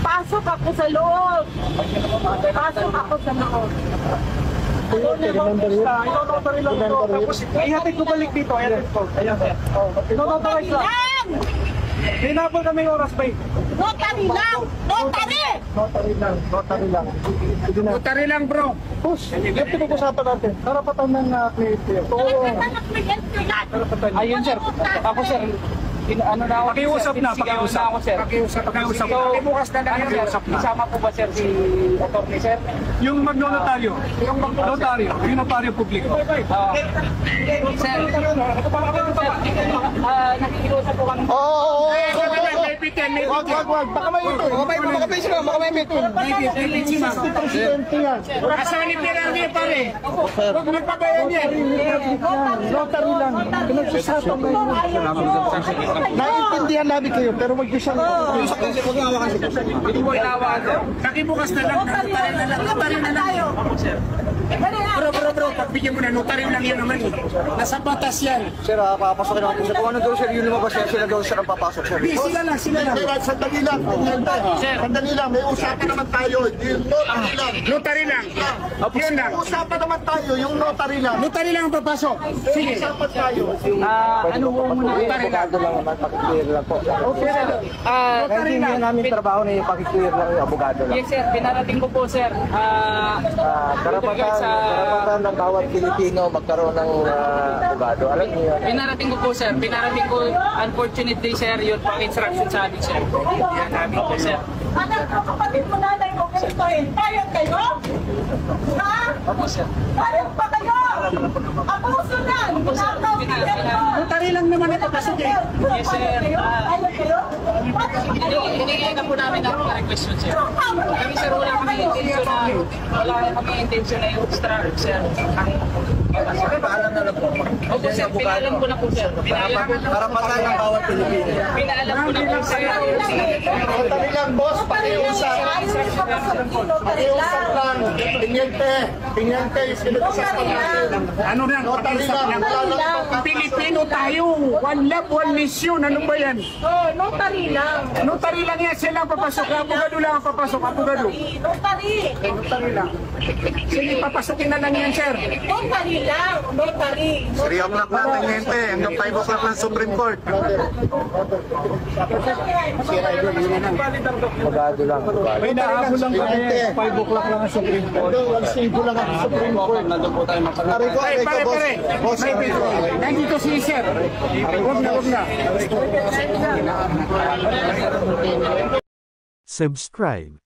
Pasok ako sa loob. Pasok ako sa loob. Ino-notary lang ito. Tapos ihatid ko balik dito. Ihatid ko. Ayan. Ino-notary lang. Hinabol kami oras ba? Notary lang! Notary! Notary lang. Notary lang. Sige na. Notary lang, bro. Push. Yung pinag-usapan natin. Karapatan ng cliente. Ayun, sir. Ako, sir. Ano na ako? Pakiusap na, Sigawan na ako, sir. Pakiusap. So, bukas na lang, sir. Pakiusap na. Isama po ba, sir, si attorney, sir? Yung magnotaryo. Yung magnotaryo. Yung notaryo publiko. Sir, nakikiusap po kami. Oo. Wag. Baka may ito. Presidente yan. Asawa ni Pirani, pare. Huwag magpabayan yan. Notary lang. Pinag-usapan na yun. Naiintindihan namin kayo, pero wag niyo siyang... Hindi mo inawa, sir. Nakibukas na lang. Notary na lang. Bro. Pagbigyan mo na, notary lang yan naman. Nasa batas yan. Sir, papasokin natin sir. Kung ano daw sir, yun lumabas sir, sila daw sir ang papasok sir. Hindi, sila lang. Sandali lang. Sandali lang. May usapan naman tayo. Yung notary lang. Notary lang. Yun lang. Usapan naman tayo. Yung notary lang. Notary lang ang papasok. Sige. Usapan tayo. Ano po muna? Notary lang. Abogado lang naman, pakiclear lang po. Okay, sir. Kasi hindi namin trabaho na yung pakiclear lang yung abogado lang. Yes, sir. Pinarating ko po, sir. Karapatan ng bawat Pilipino magkaroon ng abogado. Alam niyo yun. Pinarating ko po, sir. Pinarating ko, unfortunately, sir, yun pang instruction sa amin, sir. Yan namin po, sir. Anak ko, kapatid mo nanay ko, ganito eh. Payag kayo? Ha? Opo, sir. Payag pa kayo? Abuso na! Notary lang naman ito kasi, yes, sir. Payag kayo? Hinihingin na po namin ang request yun, sir. Kami, sir, wala kami intention na yung instruct, sir. Paalam na lang po. Opo, sir. Pinaalam ko na po, sir. Karapatan ng bawat Pilipino. Pinaalam ko na po, sir. Notary lang, boss. Pakiusap. Pakiusap lang. Tiniente. Pinag-usapan natin. Ano na? Notary lang. Pilipino tayo. One love, one mission. Ano ba yan? Notary lang. Notary lang yan. Sila ang papasok. Abogado lang ang papasok. Abogado. Notary. Notary lang. Sige, papasukin na lang yan, sir. Notary lang. Notary. 3 o'clock na tiniente, hanggang 5 o'clock ng Supreme Court. Abogado lang. May nahabol lang kami. 5 o'clock lang ang Supreme Court. Alas 5 lang ang Supreme Court. Pare. Nandito si sir. Huwag na. Subscribe